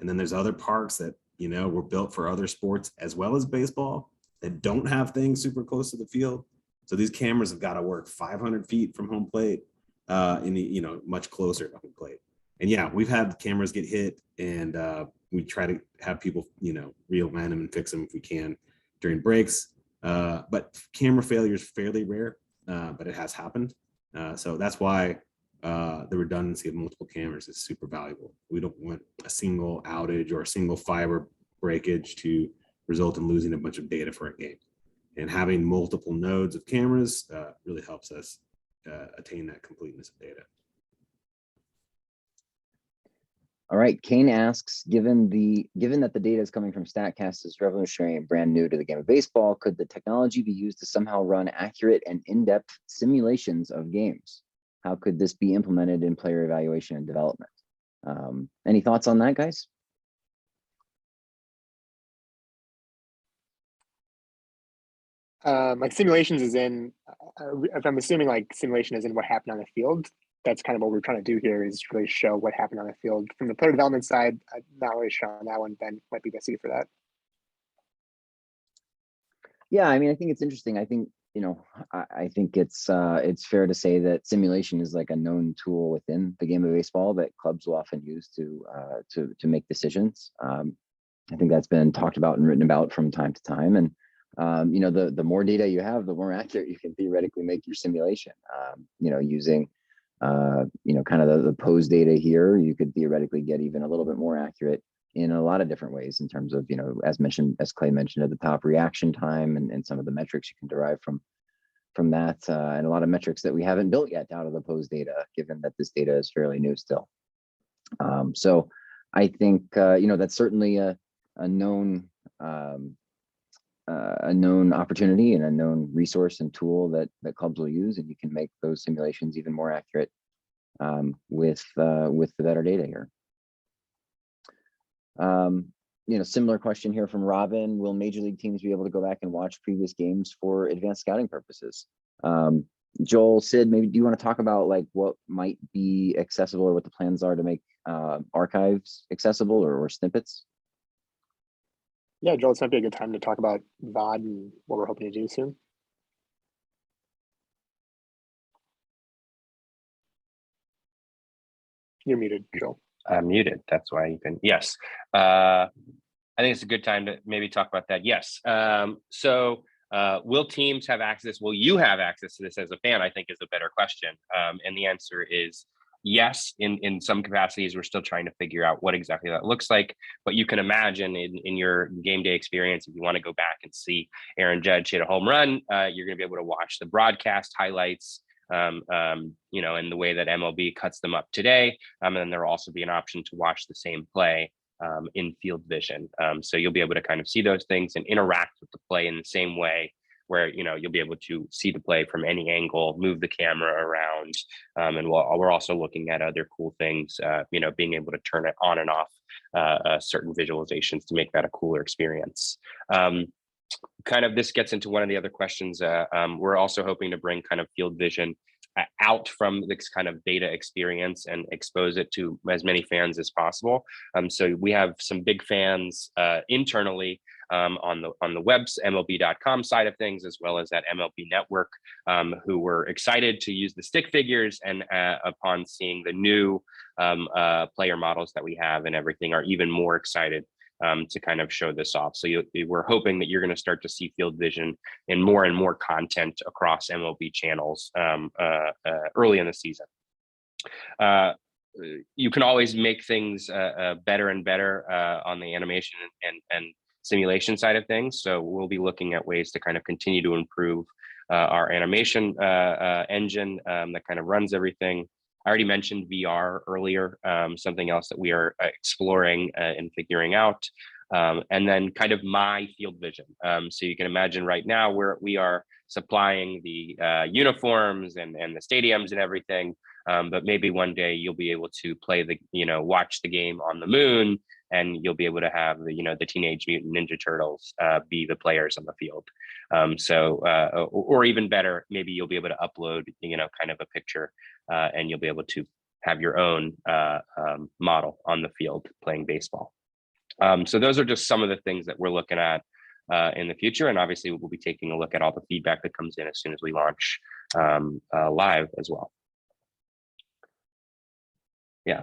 And then there's other parks that, were built for other sports as well as baseball that don't have things super close to the field. So these cameras have got to work 500 feet from home plate, much closer to home plate. And yeah, we've had cameras get hit, and we try to have people, realign them and fix them if we can during breaks. But camera failure is fairly rare, but it has happened. So that's why the redundancy of multiple cameras is super valuable. We don't want a single outage or a single fiber breakage to result in losing a bunch of data for a game. And having multiple nodes of cameras really helps us attain that completeness of data. All right, Kane asks, given that the data is coming from Statcast is revolutionary and brand new to the game of baseball, could the technology be used to somehow run accurate and in-depth simulations of games? How could this be implemented in player evaluation and development? Any thoughts on that, guys? Like simulations is in, if I'm assuming like simulation is in what happened on the field, that's kind of what we're trying to do here, is really show what happened on the field. From the player development side, I'm not really sure on that one. Ben might be best suited for that. Yeah, I mean, I think it's interesting. I think, I think it's fair to say that simulation is like a known tool within the game of baseball that clubs will often use to make decisions. I think that's been talked about and written about from time to time. And the more data you have, the more accurate you can theoretically make your simulation. Using kind of the pose data here, you could theoretically get even a little bit more accurate in a lot of different ways in terms of, as Clay mentioned at the top, reaction time and some of the metrics you can derive from that, and a lot of metrics that we haven't built yet out of the pose data, given that this data is fairly new still. So I think, that's certainly a known opportunity and a known resource and tool that clubs will use, and you can make those simulations even more accurate with the better data here. Similar question here from Robin: will major league teams be able to go back and watch previous games for advanced scouting purposes? Joel, Sid, maybe do you want to talk about like what might be accessible or what the plans are to make archives accessible or snippets? Yeah, Joel, this might be a good time to talk about VOD and what we're hoping to do soon. You're muted, Joel. I'm muted. That's why you can. Yes. I think it's a good time to maybe talk about that. Yes. So will teams have access? Will you have access to this as a fan? I think is a better question. And the answer is yes. In some capacities, we're still trying to figure out what exactly that looks like. But you can imagine in your game day experience, if you want to go back and see Aaron Judge hit a home run, you're going to be able to watch the broadcast highlights. In the way that MLB cuts them up today. And then there'll also be an option to watch the same play in FieldVision. So you'll be able to kind of see those things and interact with the play in the same way, where you'll be able to see the play from any angle, move the camera around, and we're also looking at other cool things. Being able to turn it on and off certain visualizations to make that a cooler experience. Kind of this gets into one of the other questions. We're also hoping to bring kind of FieldVision out from this kind of beta experience and expose it to as many fans as possible. So we have some big fans internally on the web's MLB.com side of things, as well as at MLB Network, who were excited to use the stick figures, and upon seeing the new player models that we have and everything, are even more excited to kind of show this off. So we're hoping that you're going to start to see FieldVision in more and more content across MLB channels early in the season. You can always make things better and better on the animation and simulation side of things. So we'll be looking at ways to kind of continue to improve our animation engine that kind of runs everything. I already mentioned VR earlier, something else that we are exploring and figuring out. And then kind of my FieldVision. So you can imagine right now we are supplying the uniforms and the stadiums and everything. But maybe one day you'll be able to play watch the game on the moon, and you'll be able to have the Teenage Mutant Ninja Turtles be the players on the field. Or even better, maybe you'll be able to upload, kind of a picture, and you'll be able to have your own model on the field playing baseball. So those are just some of the things that we're looking at in the future. And obviously we'll be taking a look at all the feedback that comes in as soon as we launch live as well. Yeah.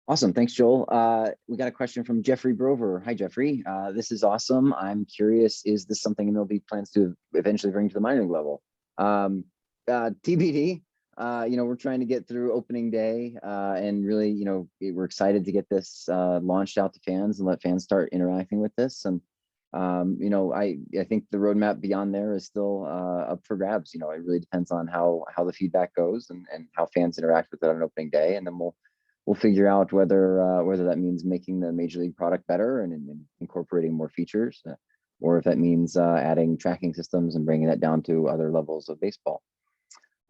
Awesome. Thanks, Joel. We got a question from Jeffrey Brover. Hi, Jeffrey. This is awesome. I'm curious, is this something MLB plans to eventually bring to the minor league level? TBD. We're trying to get through opening day and really, we're excited to get this launched out to fans and let fans start interacting with this. And, I think the roadmap beyond there is still up for grabs. It really depends on how the feedback goes and how fans interact with it on opening day. And then we'll figure out whether that means making the major league product better and incorporating more features, or if that means adding tracking systems and bringing that down to other levels of baseball.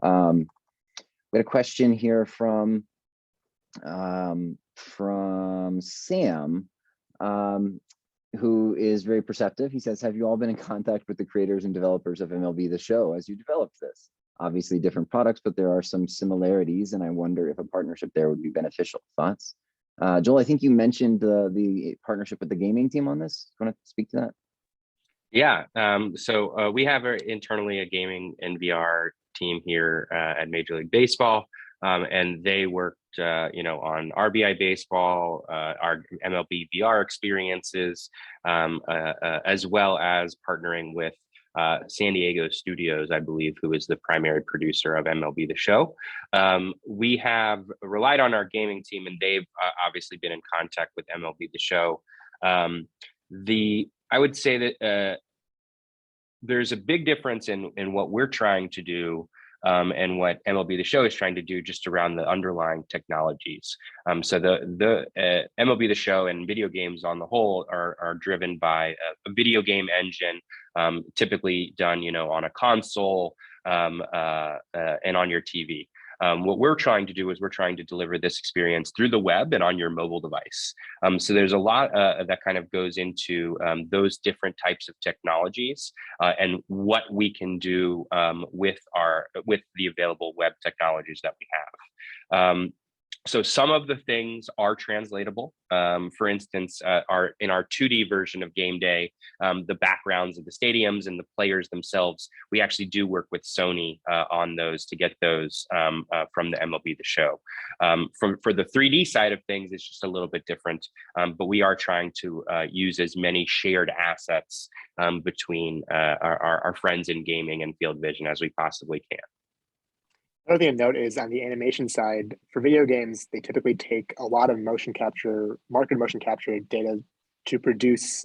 We got a question here from Sam, who is very perceptive. He says, have you all been in contact with the creators and developers of MLB The Show as you developed this? Obviously different products, but there are some similarities, and I wonder if a partnership there would be beneficial. Thoughts? Joel, I think you mentioned the partnership with the gaming team on this. Do you want to speak to that? Yeah, so we have internally a gaming and VR team here at Major League Baseball, and they worked, on RBI baseball, our MLB VR experiences, as well as partnering with San Diego Studios, I believe, who is the primary producer of MLB The Show. We have relied on our gaming team, and they've obviously been in contact with MLB The Show. I would say that there's a big difference in what we're trying to do and what MLB The Show is trying to do just around the underlying technologies. So the MLB The Show and video games on the whole are driven by a video game engine, typically done, on a console and on your TV. What we're trying to do is we're trying to deliver this experience through the web and on your mobile device. So there's a lot that kind of goes into those different types of technologies and what we can do with the available web technologies that we have. So some of the things are translatable. For instance, in our 2D version of Game Day, the backgrounds of the stadiums and the players themselves, we actually do work with Sony on those to get those from the MLB The Show. For the 3D side of things, it's just a little bit different, but we are trying to use as many shared assets between our friends in gaming and FieldVision as we possibly can. Another thing to note is on the animation side, for video games, they typically take a lot of market motion capture data to produce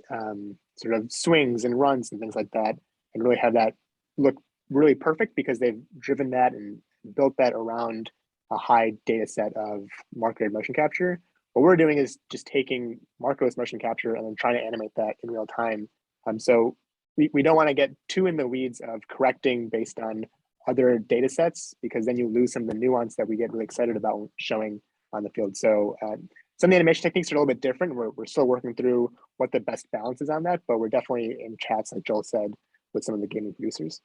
sort of swings and runs and things like that, and really have that look really perfect because they've driven that and built that around a high data set of marketed motion capture. What we're doing is just taking marketless motion capture and then trying to animate that in real time. So we don't want to get too in the weeds of correcting based on other data sets, because then you lose some of the nuance that we get really excited about showing on the field. So some of the animation techniques are a little bit different. We're still working through what the best balance is on that, but we're definitely in chats, like Joel said, with some of the gaming producers.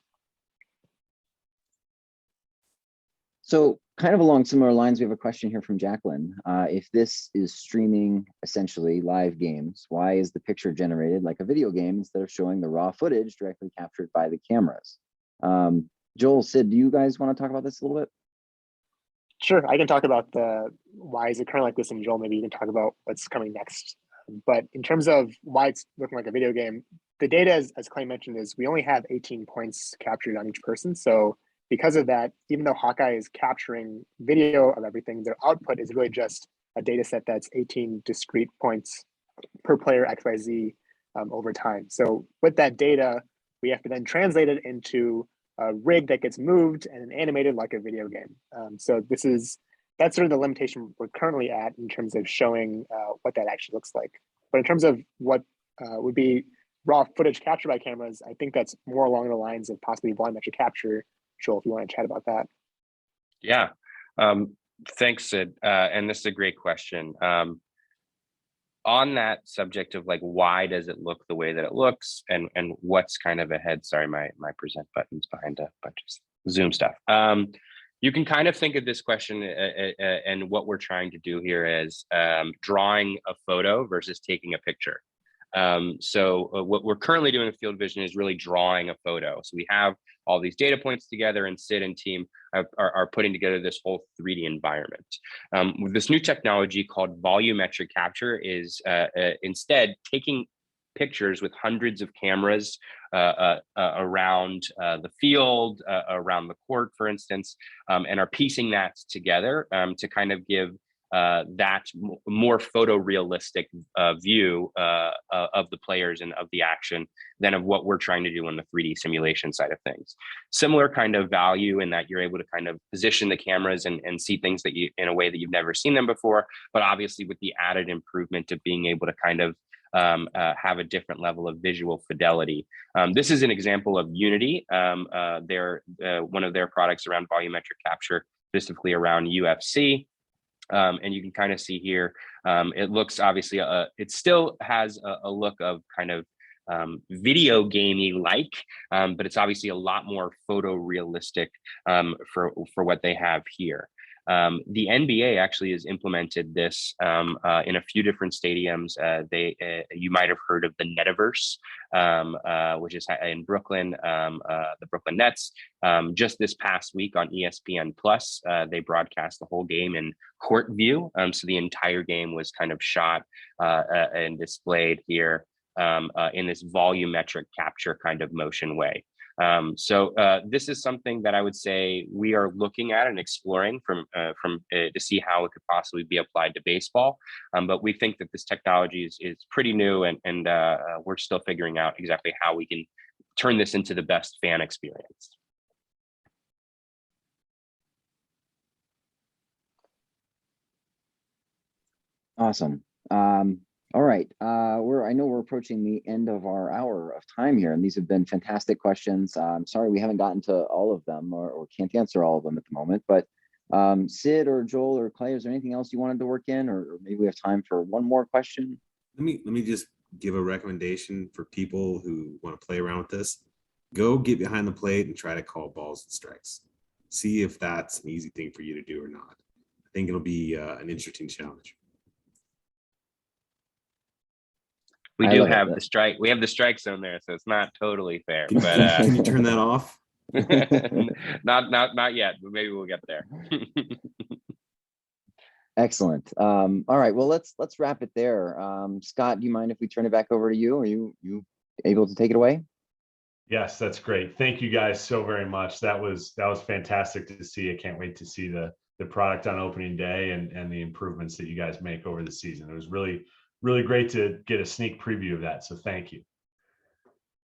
So kind of along similar lines, we have a question here from Jacqueline. If this is streaming essentially live games, why is the picture generated like a video game instead of showing the raw footage directly captured by the cameras? Joel, Sid, do you guys want to talk about this a little bit? Sure, I can talk about why is it currently like this, and Joel, maybe you can talk about what's coming next. But in terms of why it's looking like a video game, the data, as Clay mentioned, is we only have 18 points captured on each person. So because of that, even though Hawkeye is capturing video of everything, their output is really just a data set that's 18 discrete points per player XYZ over time. So with that data, we have to then translate it into a rig that gets moved and animated like a video game. So that's sort of the limitation we're currently at in terms of showing what that actually looks like. But in terms of what would be raw footage captured by cameras, I think that's more along the lines of possibly volumetric capture. Joel, if you want to chat about that. Yeah, thanks, Sid. And this is a great question. On that subject of like, why does it look the way that it looks, and what's kind of ahead? Sorry, my present button's behind a bunch of Zoom stuff. You can kind of think of this question and what we're trying to do here is drawing a photo versus taking a picture. So what we're currently doing with FieldVision is really drawing a photo. So we have all these data points together, and Sid and team are putting together this whole 3D environment. With this new technology called volumetric capture is instead taking pictures with hundreds of cameras around the field, around the court, for instance, and are piecing that together to kind of give that more photorealistic view of the players and of the action than of what we're trying to do on the 3D simulation side of things. Similar kind of value in that you're able to kind of position the cameras and see things that you in a way that you've never seen them before, but obviously with the added improvement of being able to kind of have a different level of visual fidelity. This is an example of Unity. They're one of their products around volumetric capture, specifically around UFC. And you can kind of see here, it looks obviously, it still has a look of kind of video gamey like, but it's obviously a lot more photorealistic for what they have here. The NBA actually has implemented this in a few different stadiums. You might have heard of the Netiverse, which is in Brooklyn, the Brooklyn Nets. Just this past week on ESPN Plus, they broadcast the whole game in court view. So the entire game was kind of shot and displayed here in this volumetric capture kind of motion way. So this is something that I would say we are looking at and exploring to see how it could possibly be applied to baseball. But we think that this technology is pretty new, and we're still figuring out exactly how we can turn this into the best fan experience. Awesome. All right. I know we're approaching the end of our hour of time here, and these have been fantastic questions. I'm sorry we haven't gotten to all of them or can't answer all of them at the moment, but Sid or Joel or Clay, is there anything else you wanted to work in, or maybe we have time for one more question? Let me just give a recommendation for people who want to play around with this. Go get behind the plate and try to call balls and strikes. See if that's an easy thing for you to do or not. I think it'll be an interesting challenge. We do have the strike. We have the strike zone there, so it's not totally fair. Can you turn that off? not yet, but maybe we'll get there. Excellent. All right. Well, let's wrap it there. Scott, do you mind if we turn it back over to you? Are you able to take it away? Yes, that's great. Thank you guys so very much. That was fantastic to see. I can't wait to see the product on opening day and the improvements that you guys make over the season. It was really great to get a sneak preview of that. So thank you.